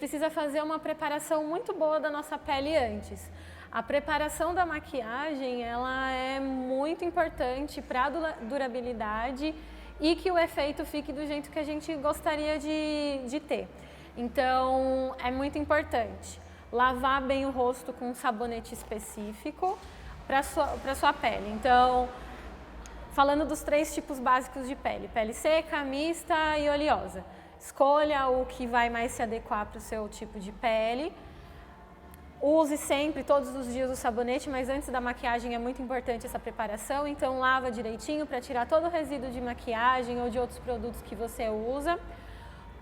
precisa fazer uma preparação muito boa da nossa pele antes. A preparação da maquiagem, ela é muito importante para a durabilidade e que o efeito fique do jeito que a gente gostaria de ter. Então, é muito importante lavar bem o rosto com um sabonete específico para sua pele. Então, falando dos 3 tipos básicos de pele, pele seca, mista e oleosa. Escolha o que vai mais se adequar para o seu tipo de pele. Use sempre, todos os dias, o sabonete, mas antes da maquiagem é muito importante essa preparação, então lava direitinho para tirar todo o resíduo de maquiagem ou de outros produtos que você usa.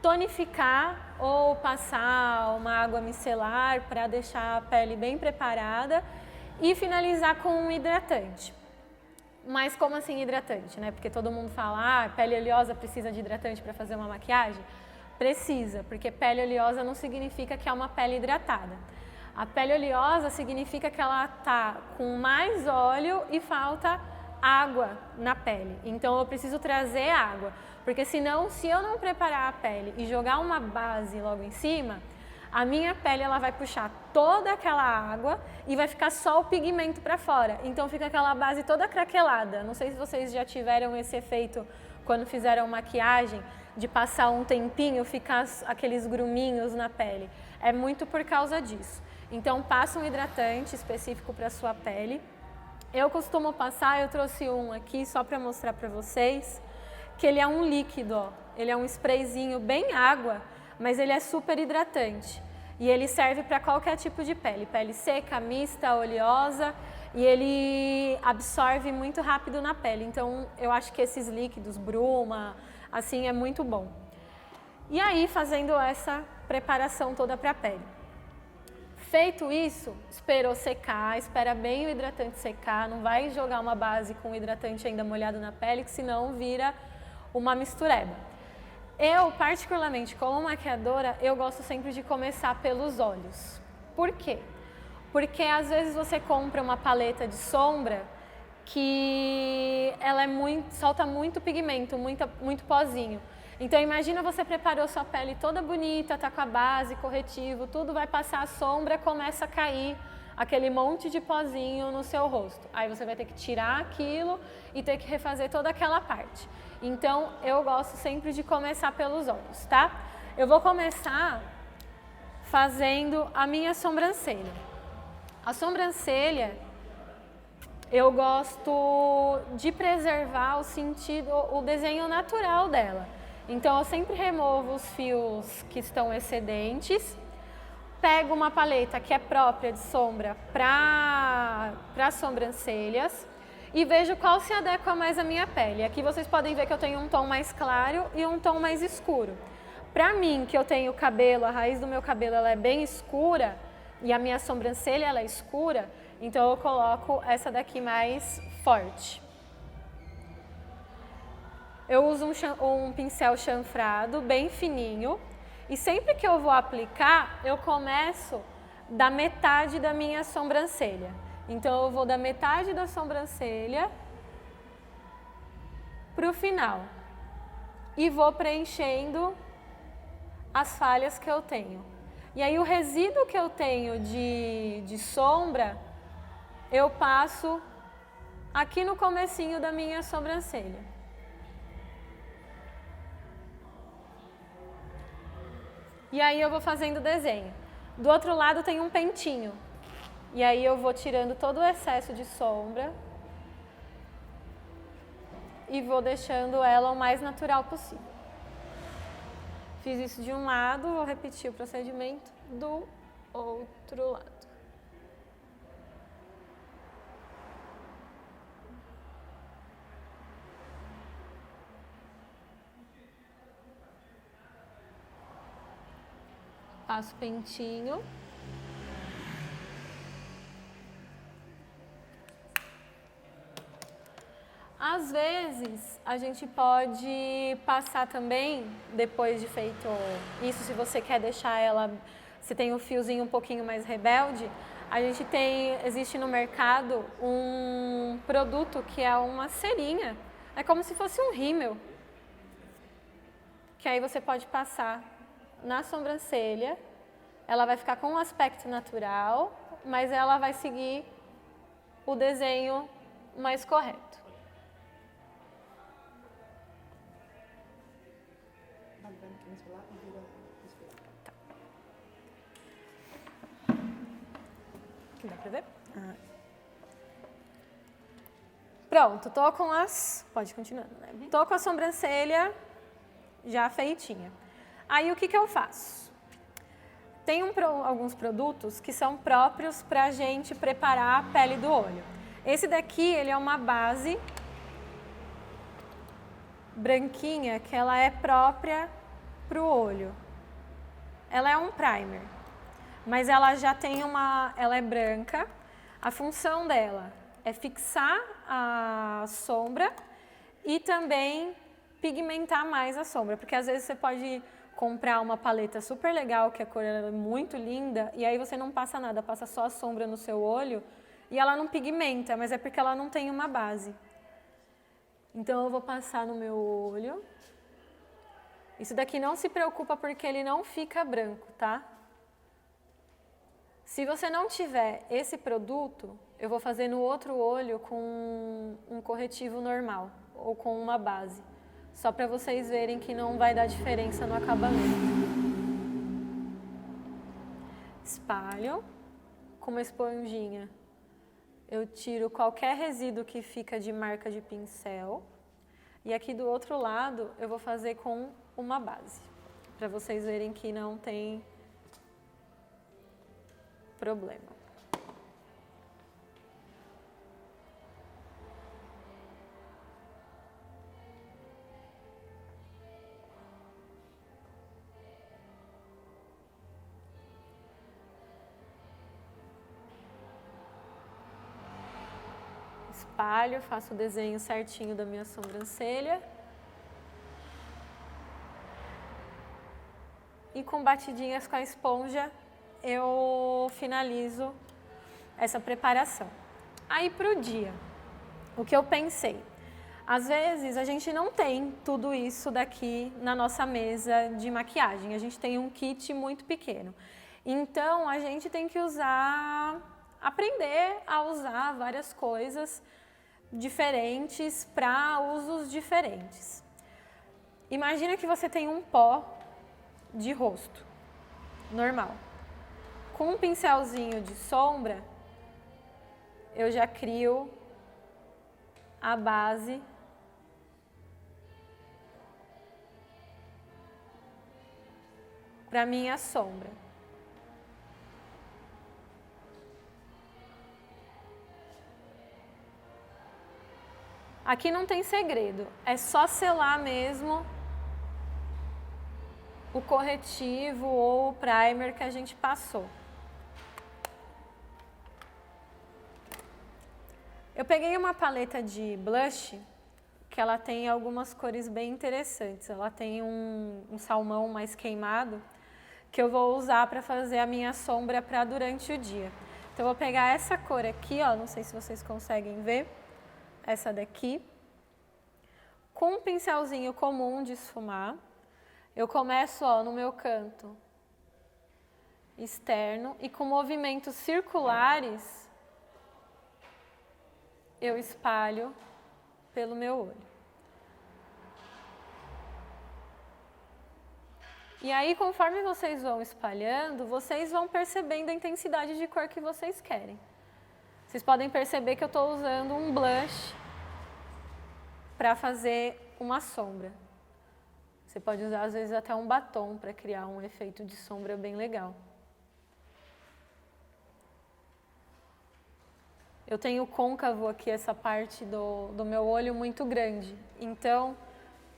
Tonificar ou passar uma água micelar para deixar a pele bem preparada e finalizar com um hidratante. Mas como assim hidratante, né? Porque todo mundo fala, pele oleosa precisa de hidratante para fazer uma maquiagem? Precisa, porque pele oleosa não significa que é uma pele hidratada. A pele oleosa significa que ela está com mais óleo e falta água na pele. Então eu preciso trazer água, porque senão, se eu não preparar a pele e jogar uma base logo em cima, a minha pele ela vai puxar toda aquela água e vai ficar só o pigmento para fora. Então fica aquela base toda craquelada. Não sei se vocês já tiveram esse efeito quando fizeram maquiagem, de passar um tempinho, ficar aqueles gruminhos na pele. É muito por causa disso. Então passa um hidratante específico para a sua pele. Eu costumo passar, eu trouxe um aqui só para mostrar para vocês, que ele é um líquido, ó. Ele é um sprayzinho bem água, mas ele é super hidratante. E ele serve para qualquer tipo de pele, pele seca, mista, oleosa, e ele absorve muito rápido na pele. Então eu acho que esses líquidos, bruma, assim, é muito bom. E aí, fazendo essa preparação toda para a pele. Feito isso, esperou secar, espera bem o hidratante secar, não vai jogar uma base com o hidratante ainda molhado na pele, que senão vira uma mistureba. Eu, particularmente, como maquiadora, eu gosto sempre de começar pelos olhos. Por quê? Porque às vezes você compra uma paleta de sombra que ela solta muito pigmento, muito pozinho. Então imagina você preparou sua pele toda bonita, tá com a base, corretivo, tudo, vai passar a sombra, começa a cair aquele monte de pozinho no seu rosto. Aí você vai ter que tirar aquilo e ter que refazer toda aquela parte. Então eu gosto sempre de começar pelos olhos, tá? Eu vou começar fazendo a minha sobrancelha. A sobrancelha, eu gosto de preservar o desenho natural dela. Então eu sempre removo os fios que estão excedentes, pego uma paleta que é própria de sombra para sobrancelhas e vejo qual se adequa mais à minha pele. Aqui vocês podem ver que eu tenho um tom mais claro e um tom mais escuro. Para mim, que eu tenho cabelo, a raiz do meu cabelo ela é bem escura e a minha sobrancelha ela é escura, então eu coloco essa daqui mais forte. Eu uso um pincel chanfrado, bem fininho, e sempre que eu vou aplicar, eu começo da metade da minha sobrancelha. Então eu vou da metade da sobrancelha para o final. E vou preenchendo as falhas que eu tenho. E aí o resíduo que eu tenho de sombra, eu passo aqui no comecinho da minha sobrancelha. E aí eu vou fazendo o desenho. Do outro lado tem um pentinho. E aí eu vou tirando todo o excesso de sombra e vou deixando ela o mais natural possível. Fiz isso de um lado, vou repetir o procedimento do outro lado. Passo o pentinho. Às vezes, a gente pode passar também, depois de feito isso, se você quer deixar ela, se tem um fiozinho um pouquinho mais rebelde, existe no mercado um produto que é uma cerinha, é como se fosse um rímel, que aí você pode passar na sobrancelha ela vai ficar com um aspecto natural, mas ela vai seguir o desenho mais correto. Tá. Aqui dá pra ver? Pronto, tô com as... Pode continuar, né? Tô com a sobrancelha já feitinha. Aí, o que eu faço? Tem alguns produtos que são próprios pra gente preparar a pele do olho. Esse daqui, ele é uma base branquinha, que ela é própria pro olho. Ela é um primer, mas ela já tem ela é branca. A função dela é fixar a sombra e também pigmentar mais a sombra, porque às vezes você pode comprar uma paleta super legal, que a cor é muito linda, e aí você não passa nada, passa só a sombra no seu olho e ela não pigmenta, mas é porque ela não tem uma base. Então eu vou passar no meu olho. Isso daqui não se preocupa porque ele não fica branco, tá? Se você não tiver esse produto, eu vou fazer no outro olho com um corretivo normal ou com uma base. Só para vocês verem que não vai dar diferença no acabamento. Espalho com uma esponjinha. Eu tiro qualquer resíduo que fica de marca de pincel. E aqui do outro lado eu vou fazer com uma base. Para vocês verem que não tem problema. Espalho, faço o desenho certinho da minha sobrancelha. E com batidinhas com a esponja, eu finalizo essa preparação. Aí pro dia, o que eu pensei? Às vezes a gente não tem tudo isso daqui na nossa mesa de maquiagem, a gente tem um kit muito pequeno. Então a gente tem que aprender a usar várias coisas diferentes para usos diferentes. Imagina que você tem um pó de rosto, normal. Com um pincelzinho de sombra, eu já crio a base para minha sombra. Aqui não tem segredo, é só selar mesmo o corretivo ou o primer que a gente passou. Eu peguei uma paleta de blush que ela tem algumas cores bem interessantes. Ela tem um salmão mais queimado que eu vou usar para fazer a minha sombra para durante o dia. Então eu vou pegar essa cor aqui, ó, não sei se vocês conseguem ver, essa daqui, com um pincelzinho comum de esfumar. Eu começo, ó, no meu canto externo e com movimentos circulares eu espalho pelo meu olho. E aí, conforme vocês vão espalhando, vocês vão percebendo a intensidade de cor que vocês querem. Vocês podem perceber que eu estou usando um blush para fazer uma sombra. Você pode usar, às vezes, até um batom para criar um efeito de sombra bem legal. Eu tenho côncavo aqui, essa parte do meu olho muito grande. Então,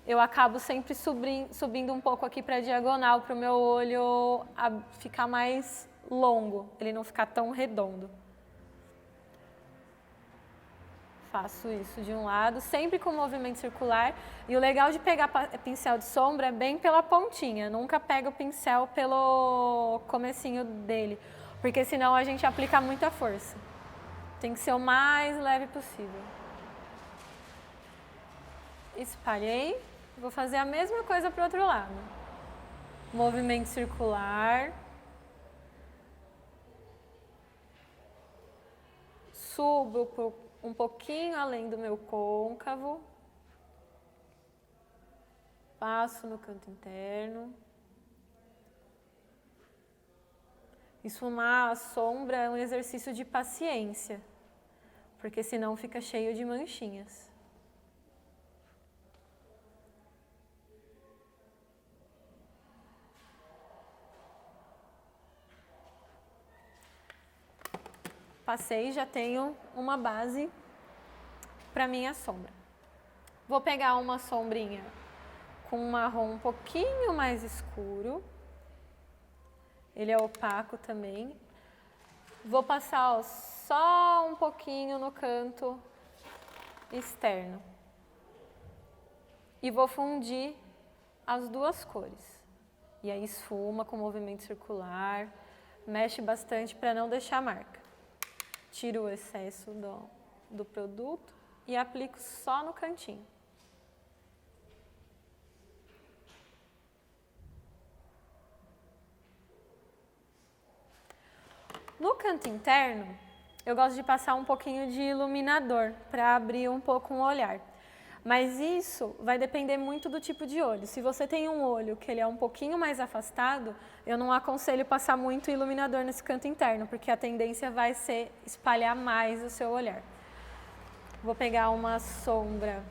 eu acabo sempre subindo um pouco aqui para a diagonal, para o meu olho ficar mais longo, ele não ficar tão redondo. Faço isso de um lado, sempre com movimento circular. E o legal de pegar pincel de sombra é bem pela pontinha, nunca pega o pincel pelo comecinho dele, porque senão a gente aplica muita força. Tem que ser o mais leve possível. Espalhei. Vou fazer a mesma coisa para o outro lado. Movimento circular. subo um pouquinho além do meu côncavo, passo no canto interno. Esfumar a sombra é um exercício de paciência, porque senão fica cheio de manchinhas. Passei, já tenho uma base para minha sombra. Vou pegar uma sombrinha com um marrom um pouquinho mais escuro. Ele é opaco também. Vou passar ó, só um pouquinho no canto externo. E vou fundir as duas cores. E aí esfuma com movimento circular, mexe bastante para não deixar marca. Tiro o excesso do produto e aplico só no cantinho. No canto interno, eu gosto de passar um pouquinho de iluminador para abrir um pouco o olhar. Mas isso vai depender muito do tipo de olho. Se você tem um olho que ele é um pouquinho mais afastado, eu não aconselho passar muito iluminador nesse canto interno, porque a tendência vai ser espalhar mais o seu olhar. Vou pegar uma sombra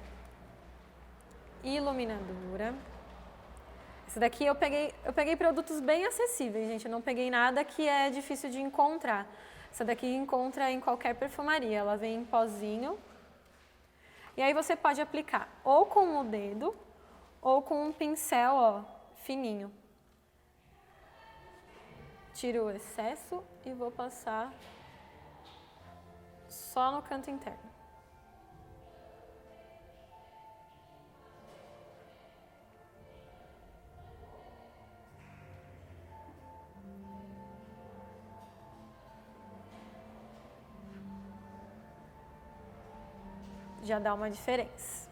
iluminadora. Essa daqui eu peguei produtos bem acessíveis, gente. Eu não peguei nada que é difícil de encontrar. Essa daqui encontra em qualquer perfumaria. Ela vem em pozinho. E aí você pode aplicar ou com o dedo ou com um pincel, ó, fininho. Tiro o excesso e vou passar só no canto interno. Já dá uma diferença.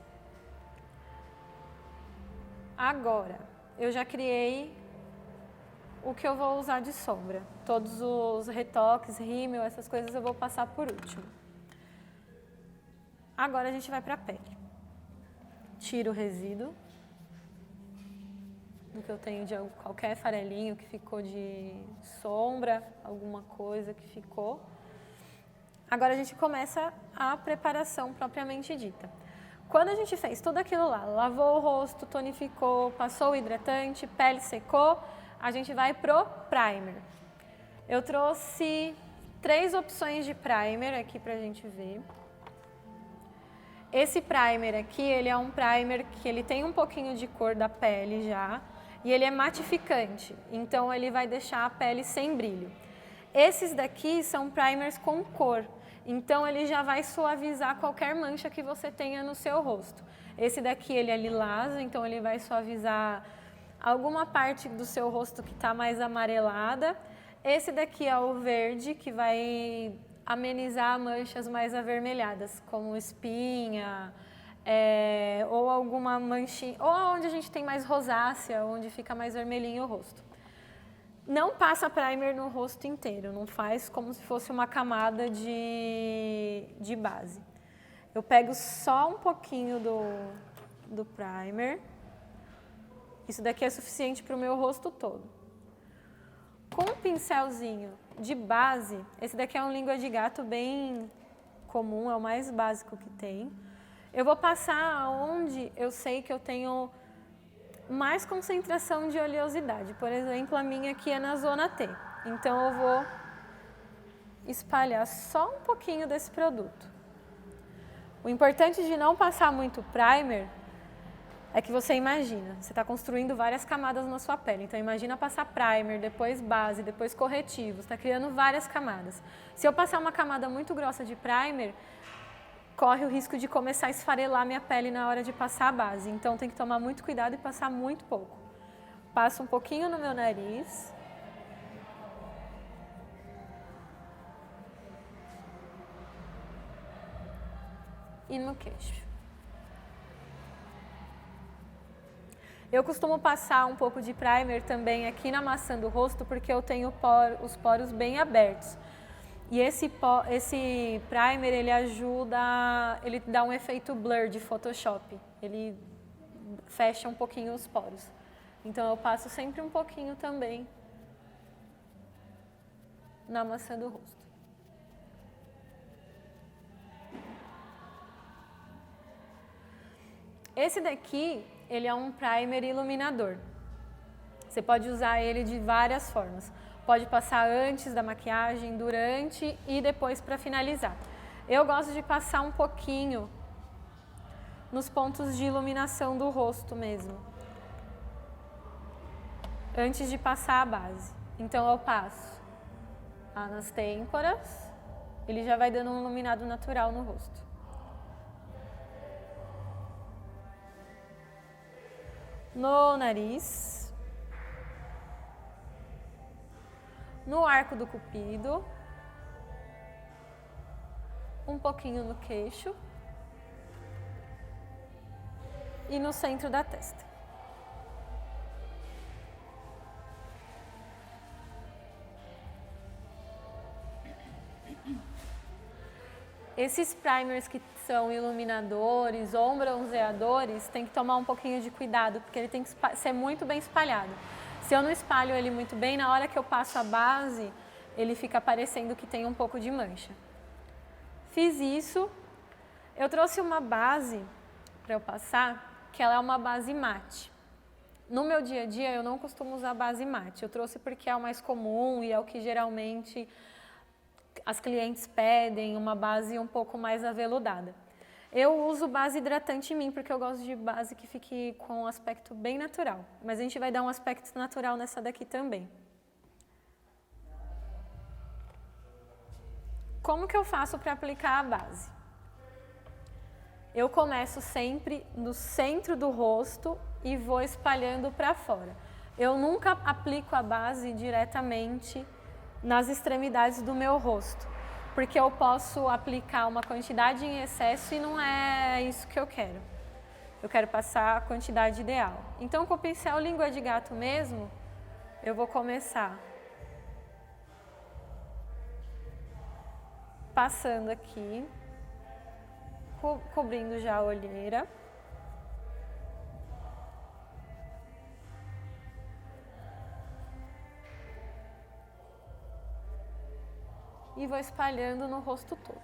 Agora, eu já criei o que eu vou usar de sombra. Todos os retoques, rímel, essas coisas eu vou passar por último. Agora a gente vai para a pele. Tiro o resíduo do que eu tenho de qualquer farelinho que ficou de sombra, alguma coisa que ficou. Agora a gente começa a preparação propriamente dita. Quando a gente fez tudo aquilo lá, lavou o rosto, tonificou, passou o hidratante, pele secou, a gente vai pro primer. Eu trouxe 3 opções de primer aqui pra gente ver. Esse primer aqui, ele é um primer que ele tem um pouquinho de cor da pele já, e ele é matificante, então ele vai deixar a pele sem brilho. Esses daqui são primers com cor, então ele já vai suavizar qualquer mancha que você tenha no seu rosto. Esse daqui ele é lilás, então ele vai suavizar alguma parte do seu rosto que está mais amarelada. Esse daqui é o verde, que vai amenizar manchas mais avermelhadas, como espinha, ou alguma manchinha, ou onde a gente tem mais rosácea, onde fica mais vermelhinho o rosto. Não passa primer no rosto inteiro, não faz como se fosse uma camada de base. Eu pego só um pouquinho do primer. Isso daqui é suficiente para o meu rosto todo. Com um pincelzinho de base, esse daqui é um língua de gato bem comum, é o mais básico que tem. Eu vou passar onde eu sei que eu tenho mais concentração de oleosidade. Por exemplo, a minha aqui é na zona T. Então, eu vou espalhar só um pouquinho desse produto. O importante de não passar muito primer é que você imagina, você está construindo várias camadas na sua pele. Então, imagina passar primer, depois base, depois corretivo. Você está criando várias camadas. Se eu passar uma camada muito grossa de primer, corre o risco de começar a esfarelar minha pele na hora de passar a base. Então, tem que tomar muito cuidado e passar muito pouco. Passo um pouquinho no meu nariz. E no queixo. Eu costumo passar um pouco de primer também aqui na maçã do rosto, porque eu tenho os poros bem abertos. E esse primer, ele ajuda, ele dá um efeito blur de Photoshop. Ele fecha um pouquinho os poros. Então eu passo sempre um pouquinho também na maçã do rosto. Esse daqui, ele é um primer iluminador. Você pode usar ele de várias formas. Pode passar antes da maquiagem, durante e depois para finalizar. Eu gosto de passar um pouquinho nos pontos de iluminação do rosto mesmo, antes de passar a base. Então eu passo nas têmporas, ele já vai dando um iluminado natural no rosto. No nariz. No arco do cupido, um pouquinho no queixo e no centro da testa. Esses primers que são iluminadores ou bronzeadores, tem que tomar um pouquinho de cuidado, porque ele tem que ser muito bem espalhado. Se eu não espalho ele muito bem, na hora que eu passo a base, ele fica parecendo que tem um pouco de mancha. Fiz isso. Eu trouxe uma base para eu passar, que ela é uma base mate. No meu dia a dia, eu não costumo usar base mate. Eu trouxe porque é o mais comum e é o que geralmente as clientes pedem, uma base um pouco mais aveludada. Eu uso base hidratante em mim, porque eu gosto de base que fique com um aspecto bem natural. Mas a gente vai dar um aspecto natural nessa daqui também. Como que eu faço para aplicar a base? Eu começo sempre no centro do rosto e vou espalhando para fora. Eu nunca aplico a base diretamente nas extremidades do meu rosto, porque eu posso aplicar uma quantidade em excesso e não é isso que eu quero. Eu quero passar a quantidade ideal. Então, com o pincel língua de gato mesmo, eu vou começar passando aqui, cobrindo já a olheira. E vou espalhando no rosto todo.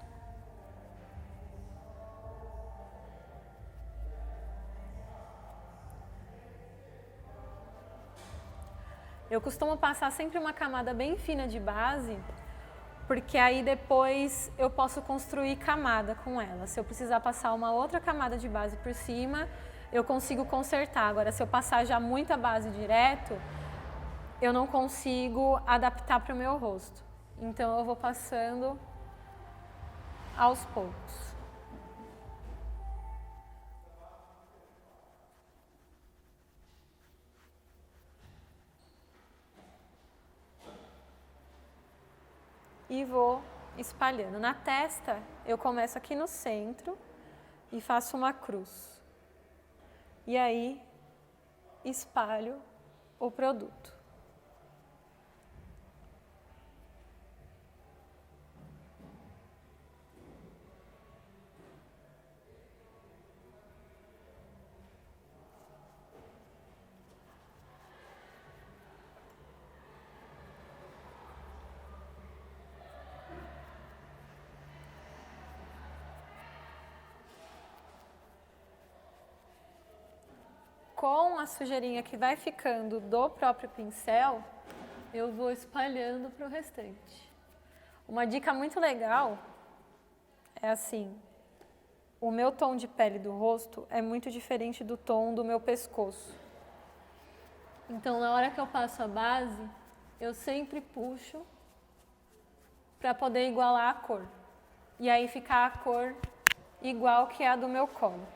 Eu costumo passar sempre uma camada bem fina de base, porque aí depois eu posso construir camada com ela. Se eu precisar passar uma outra camada de base por cima, eu consigo consertar. Agora, se eu passar já muita base direto, eu não consigo adaptar para o meu rosto. Então, eu vou passando aos poucos. E vou espalhando. Na testa, eu começo aqui no centro e faço uma cruz. E aí, espalho o produto. Com a sujeirinha que vai ficando do próprio pincel, eu vou espalhando para o restante. Uma dica muito legal é assim, o meu tom de pele do rosto é muito diferente do tom do meu pescoço. Então, na hora que eu passo a base, eu sempre puxo para poder igualar a cor. E aí ficar a cor igual que a do meu colo.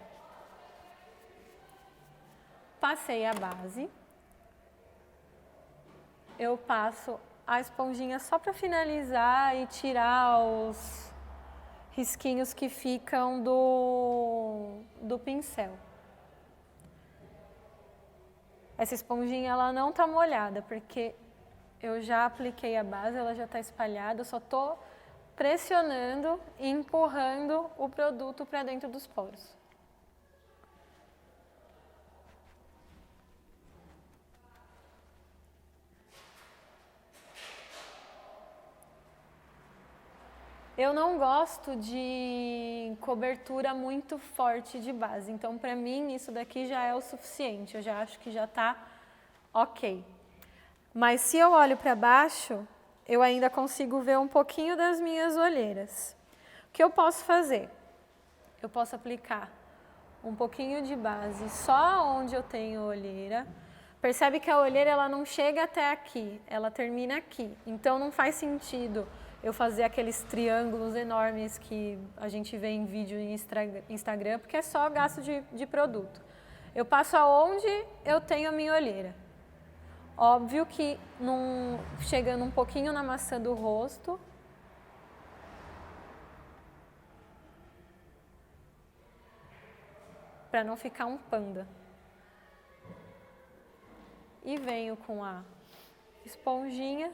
Passei a base, eu passo a esponjinha só para finalizar e tirar os risquinhos que ficam do pincel. Essa esponjinha ela não está molhada, porque eu já apliquei a base, ela já está espalhada, eu só estou pressionando e empurrando o produto para dentro dos poros. Eu não gosto de cobertura muito forte de base, então para mim isso daqui já é o suficiente, eu já acho que já está ok. Mas se eu olho para baixo, eu ainda consigo ver um pouquinho das minhas olheiras. O que eu posso fazer? Eu posso aplicar um pouquinho de base só onde eu tenho olheira. Percebe que a olheira ela não chega até aqui, ela termina aqui. Então não faz sentido eu fazer aqueles triângulos enormes que a gente vê em vídeo em Instagram, porque é só gasto de produto. Eu passo aonde eu tenho a minha olheira. Óbvio que chegando um pouquinho na maçã do rosto, para não ficar um panda. E venho com a esponjinha.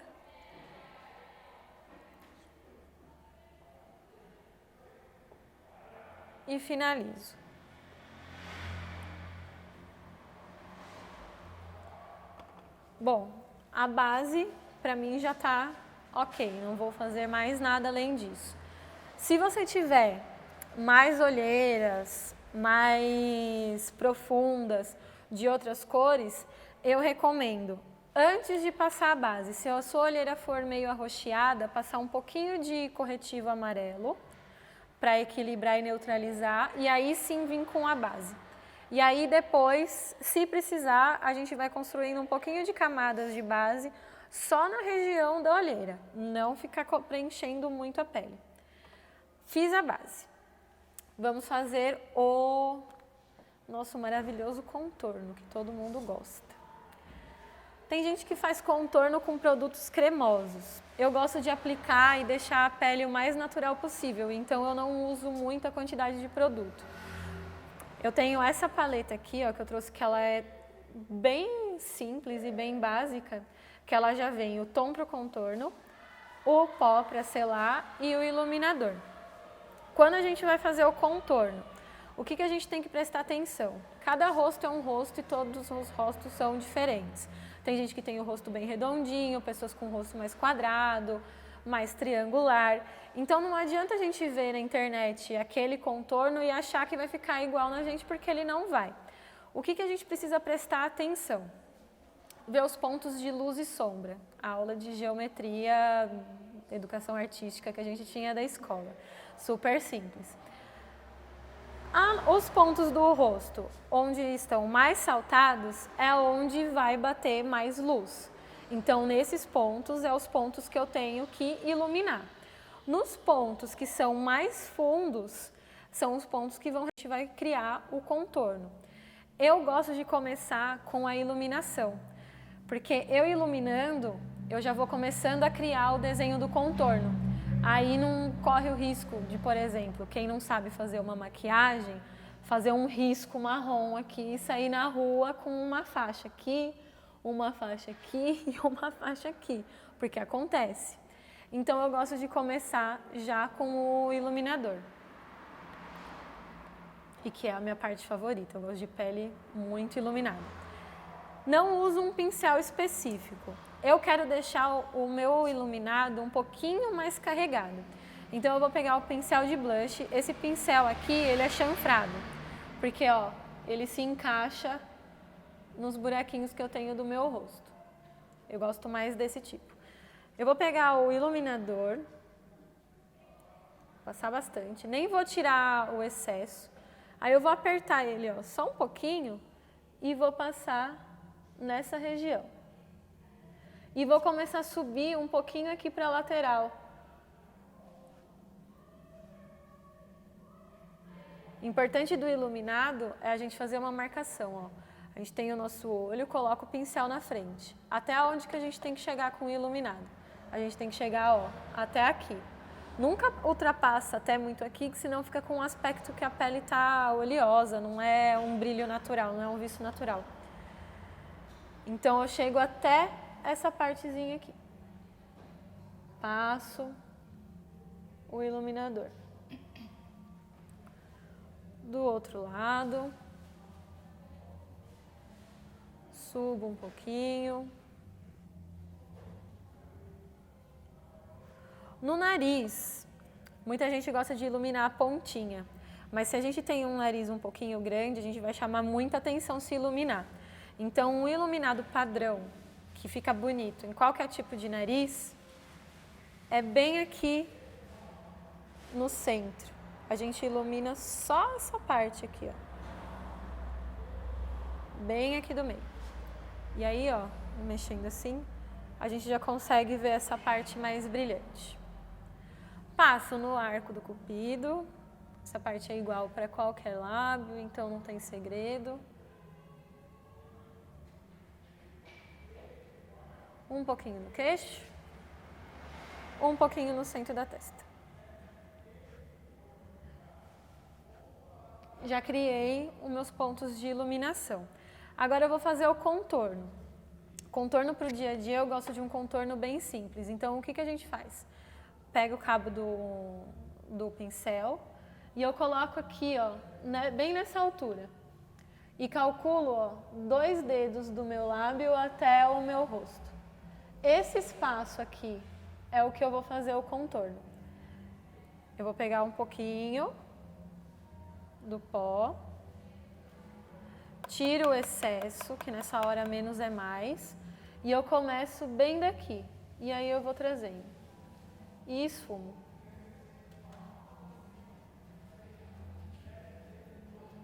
E finalizo. Bom, a base para mim já está ok, não vou fazer mais nada além disso. Se você tiver mais olheiras, mais profundas, de outras cores, eu recomendo, antes de passar a base, se a sua olheira for meio arroxeada, passar um pouquinho de corretivo amarelo, para equilibrar e neutralizar, e aí sim vir com a base. E aí depois, se precisar, a gente vai construindo um pouquinho de camadas de base só na região da olheira, não ficar preenchendo muito a pele. Fiz a base. Vamos fazer o nosso maravilhoso contorno, que todo mundo gosta. Tem gente que faz contorno com produtos cremosos. Eu gosto de aplicar e deixar a pele o mais natural possível, então eu não uso muita quantidade de produto. Eu tenho essa paleta aqui, ó, que eu trouxe, que ela é bem simples e bem básica, que ela já vem o tom para o contorno, o pó para selar e o iluminador. Quando a gente vai fazer o contorno, o que a gente tem que prestar atenção? Cada rosto é um rosto e todos os rostos são diferentes. Tem gente que tem o rosto bem redondinho, pessoas com o rosto mais quadrado, mais triangular. Então não adianta a gente ver na internet aquele contorno e achar que vai ficar igual na gente, porque ele não vai. O que a gente precisa prestar atenção? Ver os pontos de luz e sombra. A aula de geometria, educação artística que a gente tinha da escola. Super simples. Os pontos do rosto, onde estão mais saltados, é onde vai bater mais luz. Então, nesses pontos, é os pontos que eu tenho que iluminar. Nos pontos que são mais fundos, são os pontos que a gente vai criar o contorno. Eu gosto de começar com a iluminação, porque eu iluminando, eu já vou começando a criar o desenho do contorno. Aí não corre o risco de, por exemplo, quem não sabe fazer uma maquiagem, fazer um risco marrom aqui e sair na rua com uma faixa aqui e uma faixa aqui, porque acontece. Então eu gosto de começar já com o iluminador. E que é a minha parte favorita, eu gosto de pele muito iluminada. Não uso um pincel específico. Eu quero deixar o meu iluminado um pouquinho mais carregado. Então eu vou pegar o pincel de blush. Esse pincel aqui, ele é chanfrado, porque ó, ele se encaixa nos buraquinhos que eu tenho do meu rosto. Eu gosto mais desse tipo. Eu vou pegar o iluminador, passar bastante, nem vou tirar o excesso. Aí eu vou apertar ele, ó, só um pouquinho e vou passar nessa região. E vou começar a subir um pouquinho aqui para a lateral. Importante do iluminado é a gente fazer uma marcação, ó. A gente tem o nosso olho, coloca o pincel na frente. Até onde que a gente tem que chegar com o iluminado? A gente tem que chegar, ó, até aqui. Nunca ultrapassa até muito aqui, que senão fica com um aspecto que a pele tá oleosa, não é um brilho natural, não é um viço natural. Então eu chego até essa partezinha aqui. Passo. o iluminador. Do outro lado, subo um pouquinho. No nariz, muita gente gosta de iluminar a pontinha, mas se a gente tem um nariz um pouquinho grande, a gente vai chamar muita atenção se iluminar. Então, um iluminado padrão, que fica bonito em qualquer tipo de nariz, é bem aqui no centro. A gente ilumina só essa parte aqui, ó. Bem aqui do meio. E aí, ó, mexendo assim, a gente já consegue ver essa parte mais brilhante. Passo no arco do cupido. Essa parte é igual para qualquer lábio, então não tem segredo. Um pouquinho no queixo. Um pouquinho no centro da testa. Já criei os meus pontos de iluminação. Agora eu vou fazer o contorno. Contorno para o dia a dia, eu gosto de um contorno bem simples. Então, o que a gente faz? Pego o cabo do pincel e eu coloco aqui, ó, bem nessa altura. E calculo, ó, 2 dedos do meu lábio até o meu rosto. Esse espaço aqui é o que eu vou fazer o contorno. Eu vou pegar um pouquinho do pó, tiro o excesso, que nessa hora menos é mais, e eu começo bem daqui. E aí eu vou trazendo. E esfumo.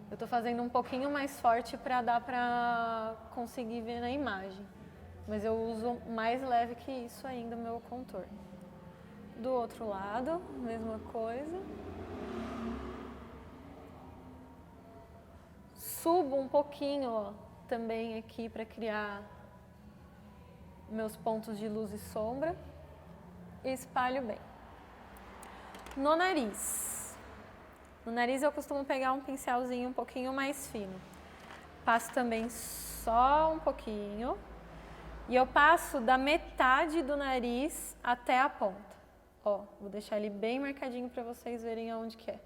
Eu estou fazendo um pouquinho mais forte para dar para conseguir ver na imagem. Mas eu uso mais leve que isso ainda o meu contorno. Do outro lado, mesma coisa. Subo um pouquinho, ó, também aqui para criar meus pontos de luz e sombra. E espalho bem. No nariz. No nariz eu costumo pegar um pincelzinho um pouquinho mais fino. Passo também só um pouquinho. E eu passo da metade do nariz até a ponta. Ó, vou deixar ele bem marcadinho para vocês verem aonde que é.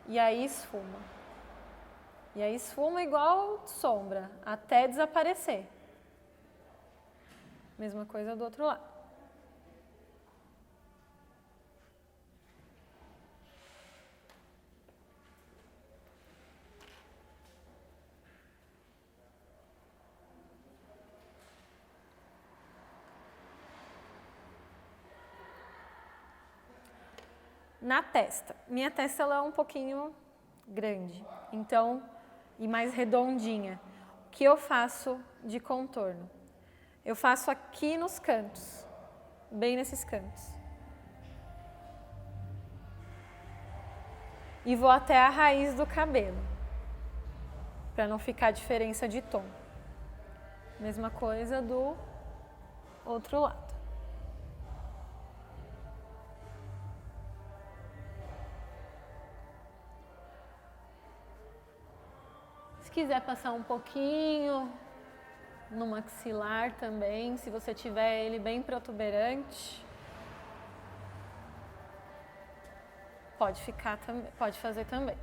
E aí esfuma. E aí esfuma igual sombra, até desaparecer. Mesma coisa do outro lado. Na testa. Minha testa ela é um pouquinho grande, então, e mais redondinha. O que eu faço de contorno? Eu faço aqui nos cantos, bem nesses cantos. E vou até a raiz do cabelo, para não ficar diferença de tom. Mesma coisa do outro lado. Se quiser passar um pouquinho no maxilar também, se você tiver ele bem protuberante, pode fazer também.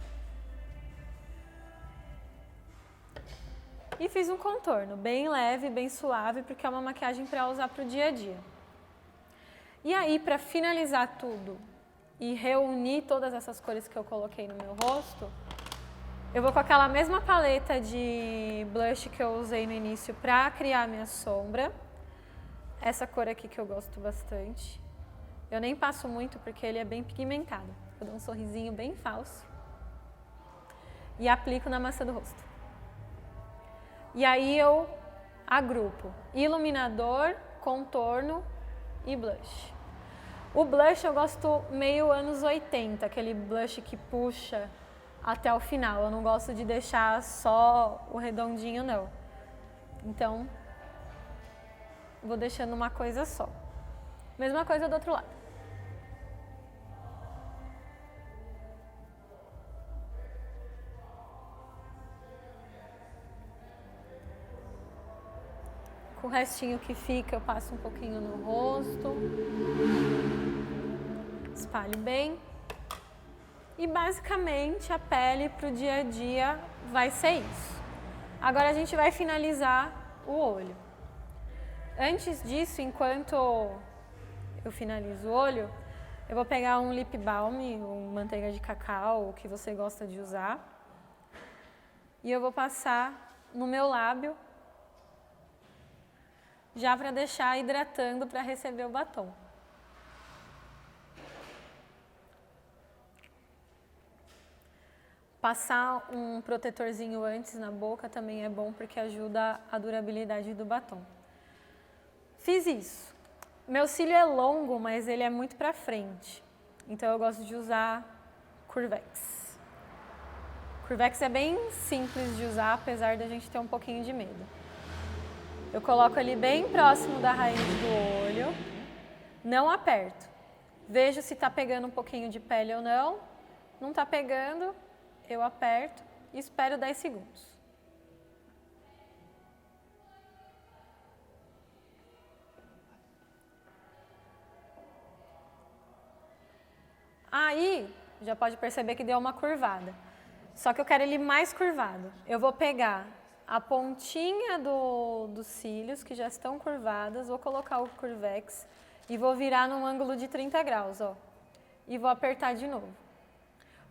E fiz um contorno bem leve, bem suave, porque é uma maquiagem para usar para o dia a dia. E aí, para finalizar tudo e reunir todas essas cores que eu coloquei no meu rosto, eu vou com aquela mesma paleta de blush que eu usei no início para criar a minha sombra. Essa cor aqui que eu gosto bastante. Eu nem passo muito porque ele é bem pigmentado. Eu dou um sorrisinho bem falso. E aplico na maçã do rosto. E aí eu agrupo iluminador, contorno e blush. O blush eu gosto meio anos 80, aquele blush que puxa até o final. Eu não gosto de deixar só o redondinho, não. Então, vou deixando uma coisa só. Mesma coisa do outro lado. Com o restinho que fica, eu passo um pouquinho no rosto. Espalho bem. E basicamente a pele para o dia a dia vai ser isso. Agora a gente vai finalizar o olho. Antes disso, enquanto eu finalizo o olho, eu vou pegar um lip balm, ou manteiga de cacau, o que você gosta de usar. E eu vou passar no meu lábio, já para deixar hidratando para receber o batom. Passar um protetorzinho antes na boca também é bom porque ajuda a durabilidade do batom. Fiz isso. Meu cílio é longo, mas ele é muito para frente. Então eu gosto de usar Curvex. Curvex é bem simples de usar, apesar da gente ter um pouquinho de medo. Eu coloco ali bem próximo da raiz do olho, não aperto. Vejo se está pegando um pouquinho de pele ou não. Não está pegando, eu aperto e espero 10 segundos. Aí, já pode perceber que deu uma curvada. Só que eu quero ele mais curvado. Eu vou pegar a pontinha dos cílios, que já estão curvadas, vou colocar o Curvex e vou virar num ângulo de 30 graus, ó. E vou apertar de novo.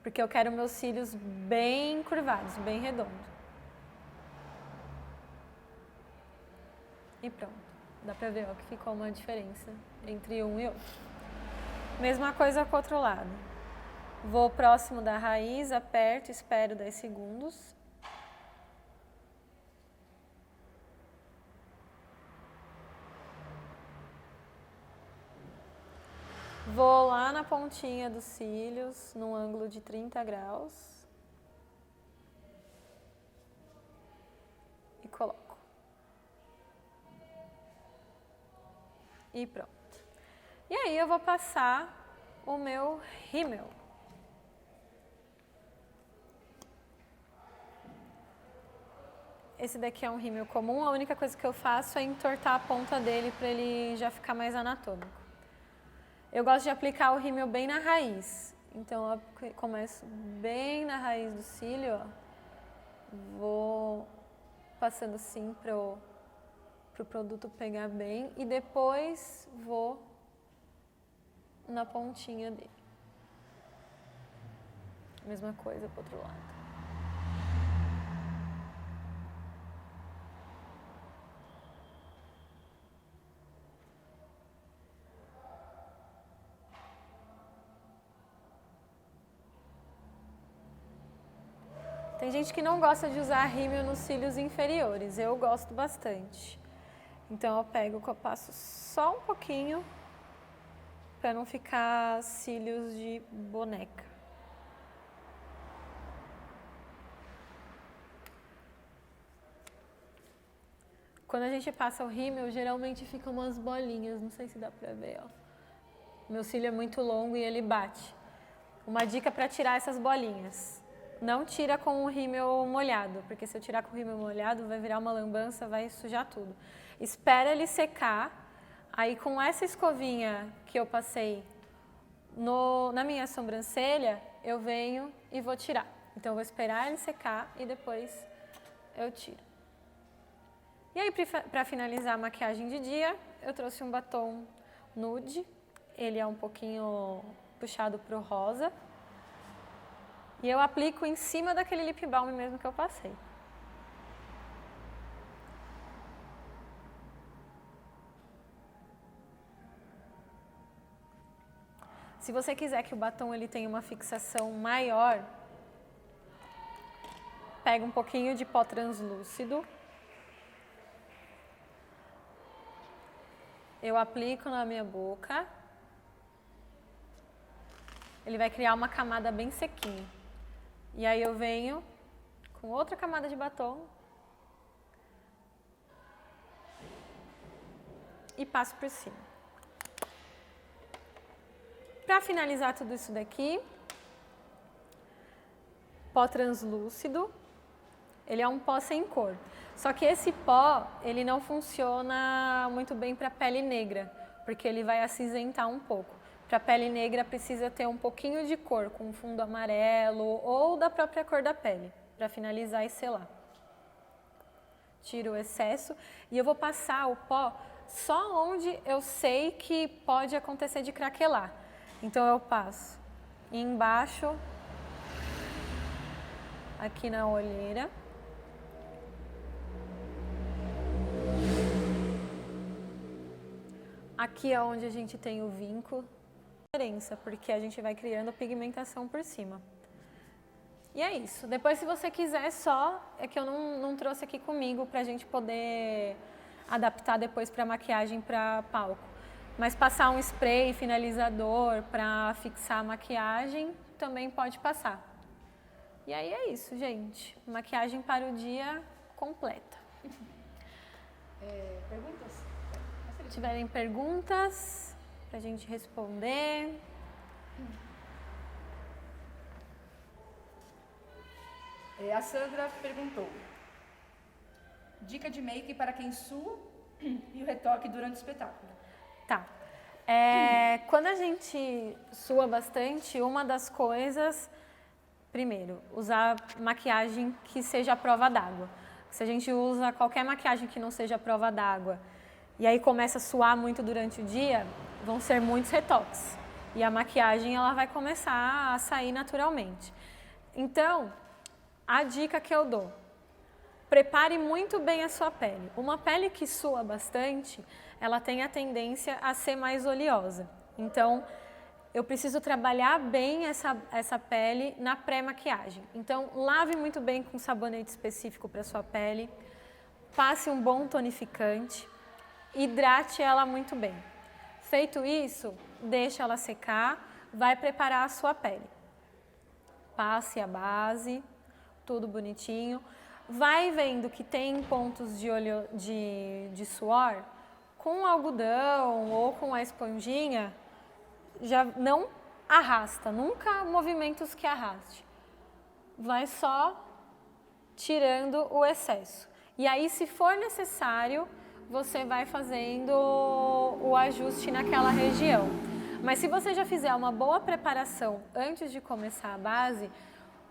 Porque eu quero meus cílios bem curvados, bem redondos. E pronto. Dá pra ver, ó, que ficou uma diferença entre um e outro. Mesma coisa com o outro lado. Vou próximo da raiz, aperto, espero 10 segundos. Vou lá na pontinha dos cílios, num ângulo de 30 graus. E coloco. E pronto. E aí eu vou passar o meu rímel. Esse daqui é um rímel comum, a única coisa que eu faço é entortar a ponta dele para ele já ficar mais anatômico. Eu gosto de aplicar o rímel bem na raiz. Então eu começo bem na raiz do cílio, ó. Vou passando assim para o produto pegar bem e depois vou na pontinha dele. Mesma coisa pro outro lado. Tem gente que não gosta de usar rímel nos cílios inferiores, eu gosto bastante. Então eu passo só um pouquinho para não ficar cílios de boneca. Quando a gente passa o rímel, geralmente ficam umas bolinhas, não sei se dá pra ver, ó. Meu cílio é muito longo e ele bate. Uma dica para tirar essas bolinhas. Não tira com o rímel molhado, porque se eu tirar com o rímel molhado vai virar uma lambança, vai sujar tudo. Espera ele secar, aí com essa escovinha que eu passei na minha sobrancelha, eu venho e vou tirar. Então eu vou esperar ele secar e depois eu tiro. E aí para finalizar a maquiagem de dia, eu trouxe um batom nude, ele é um pouquinho puxado pro rosa. E eu aplico em cima daquele lip balm mesmo que eu passei. Se você quiser que o batom ele tenha uma fixação maior, pega um pouquinho de pó translúcido. Eu aplico na minha boca. Ele vai criar uma camada bem sequinha. E aí eu venho com outra camada de batom e passo por cima. Para finalizar tudo isso daqui, pó translúcido, ele é um pó sem cor. Só que esse pó, ele não funciona muito bem para pele negra, porque ele vai acinzentar um pouco. Para pele negra precisa ter um pouquinho de cor, com fundo amarelo ou da própria cor da pele, para finalizar e selar. Tiro o excesso e eu vou passar o pó só onde eu sei que pode acontecer de craquelar. Então eu passo embaixo, aqui na olheira. Aqui é onde a gente tem o vinco, diferença, porque a gente vai criando pigmentação por cima. E é isso. Depois, se você quiser só, é que eu não trouxe aqui comigo pra gente poder adaptar depois pra maquiagem pra palco. Mas passar um spray finalizador pra fixar a maquiagem, também pode passar. E aí é isso, gente. Maquiagem para o dia completa. Perguntas? Se tiverem perguntas pra gente responder. A Sandra perguntou: dica de make para quem sua e o retoque durante o espetáculo. Tá. Quando a gente sua bastante, uma das coisas, primeiro, usar maquiagem que seja à prova d'água. Se a gente usa qualquer maquiagem que não seja à prova d'água e aí começa a suar muito durante o dia, vão ser muitos retoques. E a maquiagem ela vai começar a sair naturalmente. Então, a dica que eu dou: prepare muito bem a sua pele. Uma pele que sua bastante, ela tem a tendência a ser mais oleosa. Então, eu preciso trabalhar bem essa pele na pré-maquiagem. Então, lave muito bem com sabonete específico para sua pele, passe um bom tonificante, hidrate ela muito bem. Feito isso, deixa ela secar, vai preparar a sua pele. Passe a base, tudo bonitinho. Vai vendo que tem pontos de suor, com algodão ou com a esponjinha, já não arrasta, nunca movimentos que arraste. Vai só tirando o excesso. E aí, se for necessário, você vai fazendo o ajuste naquela região. Mas se você já fizer uma boa preparação antes de começar a base,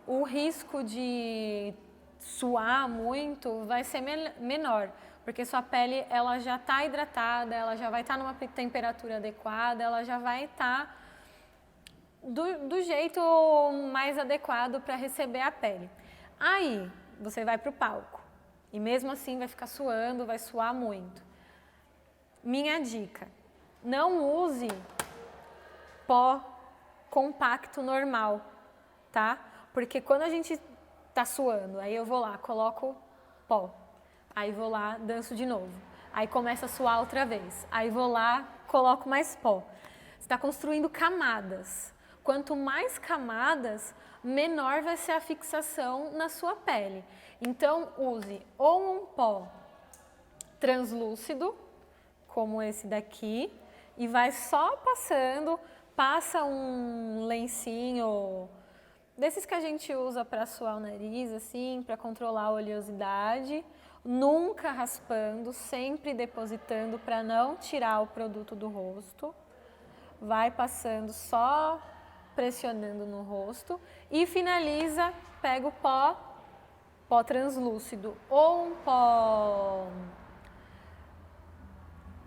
o risco de suar muito vai ser menor, porque sua pele ela já está hidratada, ela já vai estar numa temperatura adequada, ela já vai estar do jeito mais adequado para receber a pele. Aí você vai para o palco e mesmo assim vai ficar suando, vai suar muito. Minha dica: não use pó compacto normal, tá? Porque quando a gente tá suando, aí eu vou lá, coloco pó, aí vou lá, danço de novo, aí começa a suar outra vez, aí vou lá, coloco mais pó. Você está construindo camadas. Quanto mais camadas, menor vai ser a fixação na sua pele. Então, use ou um pó translúcido, como esse daqui, e vai só passando, passa um lencinho desses que a gente usa para suar o nariz, assim, para controlar a oleosidade, nunca raspando, sempre depositando para não tirar o produto do rosto. Vai passando só pressionando no rosto e finaliza, pega o pó translúcido ou um pó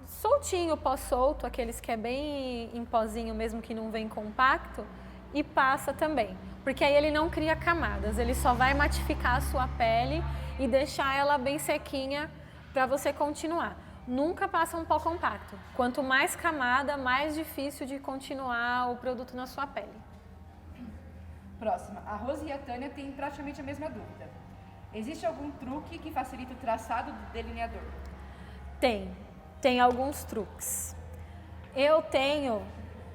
soltinho, pó solto, aqueles que é bem em pozinho mesmo, que não vem compacto, e passa também. Porque aí ele não cria camadas, ele só vai matificar a sua pele e deixar ela bem sequinha para você continuar. Nunca passa um pó compacto. Quanto mais camada, mais difícil de continuar o produto na sua pele. Próxima. A Rose e a Tânia têm praticamente a mesma dúvida. Existe algum truque que facilita o traçado do delineador? Tem alguns truques. Eu tenho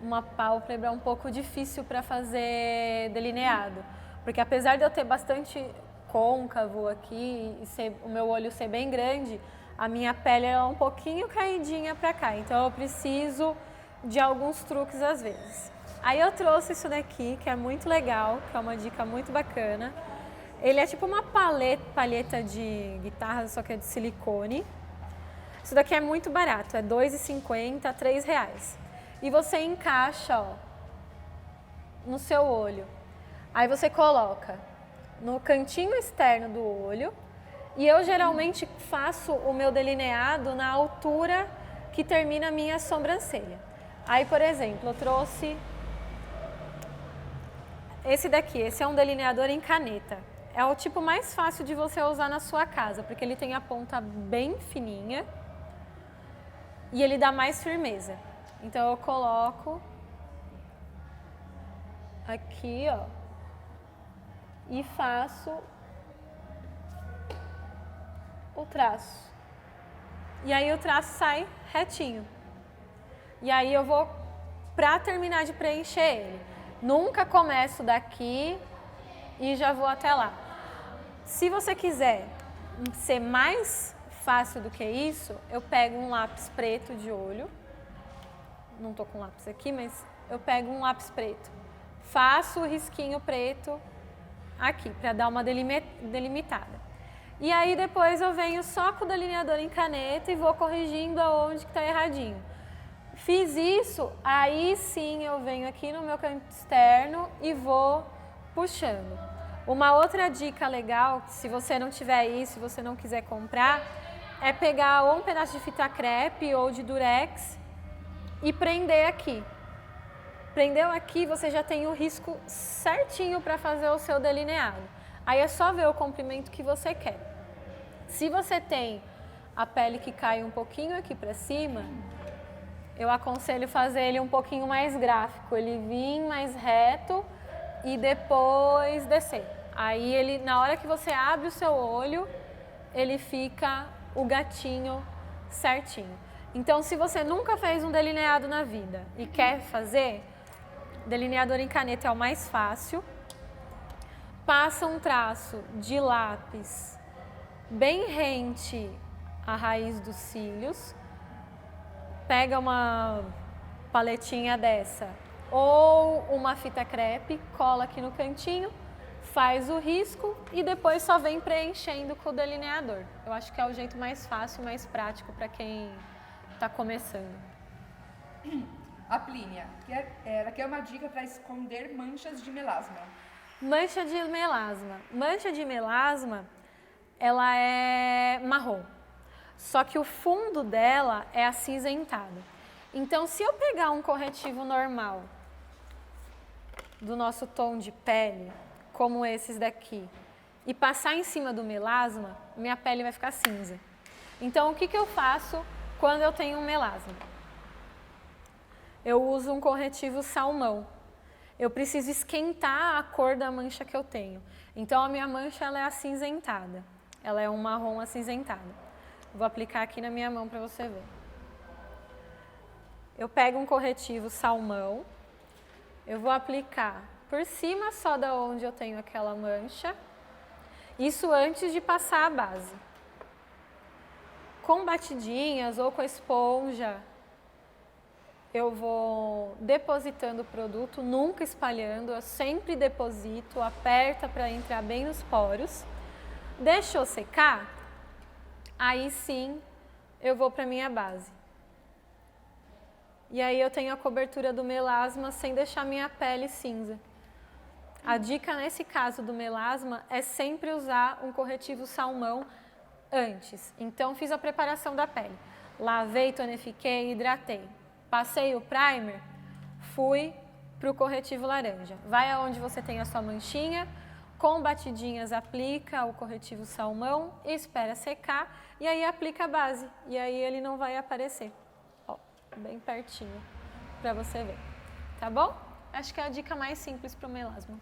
uma pálpebra um pouco difícil para fazer delineado, porque apesar de eu ter bastante côncavo aqui e o meu olho ser bem grande, a minha pele é um pouquinho caidinha para cá, então eu preciso de alguns truques às vezes. Aí eu trouxe isso daqui, que é muito legal, que é uma dica muito bacana. Ele é tipo uma palheta de guitarra, só que é de silicone. Isso daqui é muito barato, é R$ 2,50, R$ 3. E você encaixa, ó, no seu olho. Aí você coloca no cantinho externo do olho. E eu geralmente faço o meu delineado na altura que termina a minha sobrancelha. Aí, por exemplo, eu trouxe esse daqui. Esse é um delineador em caneta. É o tipo mais fácil de você usar na sua casa, porque ele tem a ponta bem fininha e ele dá mais firmeza. Então eu coloco aqui, ó, e faço o traço. E aí o traço sai retinho. E aí eu vou pra terminar de preencher ele. Nunca começo daqui e já vou até lá. Se você quiser ser mais fácil do que isso, eu pego um lápis preto de olho. Não tô com lápis aqui, mas eu pego um lápis preto. Faço o risquinho preto aqui, para dar uma delimitada. E aí depois eu venho só com o delineador em caneta e vou corrigindo aonde que tá erradinho. Fiz isso, aí sim eu venho aqui no meu canto externo e vou puxando. Uma outra dica legal, se você não tiver isso, se você não quiser comprar, é pegar ou um pedaço de fita crepe ou de durex e prender aqui. Prendeu aqui, você já tem o risco certinho para fazer o seu delineado. Aí é só ver o comprimento que você quer. Se você tem a pele que cai um pouquinho aqui para cima, eu aconselho fazer ele um pouquinho mais gráfico, ele vir mais reto e depois descer. Aí ele, na hora que você abre o seu olho, ele fica o gatinho certinho. Então, se você nunca fez um delineado na vida e quer fazer, delineador em caneta é o mais fácil. Passa um traço de lápis bem rente à raiz dos cílios. Pega uma paletinha dessa ou uma fita crepe, cola aqui no cantinho, faz o risco e depois só vem preenchendo com o delineador. Eu acho que é o jeito mais fácil, mais prático para quem está começando. A Plínia, ela quer uma dica para esconder manchas de melasma. Mancha de melasma. Mancha de melasma, ela é marrom. Só que o fundo dela é acinzentado. Então, se eu pegar um corretivo normal do nosso tom de pele, como esses daqui, e passar em cima do melasma, minha pele vai ficar cinza. Então, o que eu faço quando eu tenho um melasma? Eu uso um corretivo salmão. Eu preciso esquentar a cor da mancha que eu tenho. Então, a minha mancha ela é acinzentada. Ela é um marrom acinzentado. Vou aplicar aqui na minha mão para você ver. Eu pego um corretivo salmão. Eu vou aplicar por cima só da onde eu tenho aquela mancha. Isso antes de passar a base. Com batidinhas ou com a esponja, eu vou depositando o produto, nunca espalhando, eu sempre deposito, aperta para entrar bem nos poros. Deixou secar, aí sim eu vou para minha base. E aí eu tenho a cobertura do melasma sem deixar minha pele cinza. A dica nesse caso do melasma é sempre usar um corretivo salmão antes. Então fiz a preparação da pele, lavei, tonifiquei, hidratei. Passei o primer, fui para o corretivo laranja. Vai aonde você tem a sua manchinha, com batidinhas aplica o corretivo salmão, espera secar e aí aplica a base. E aí ele não vai aparecer. Ó, bem pertinho para você ver. Tá bom? Acho que é a dica mais simples para o melasma.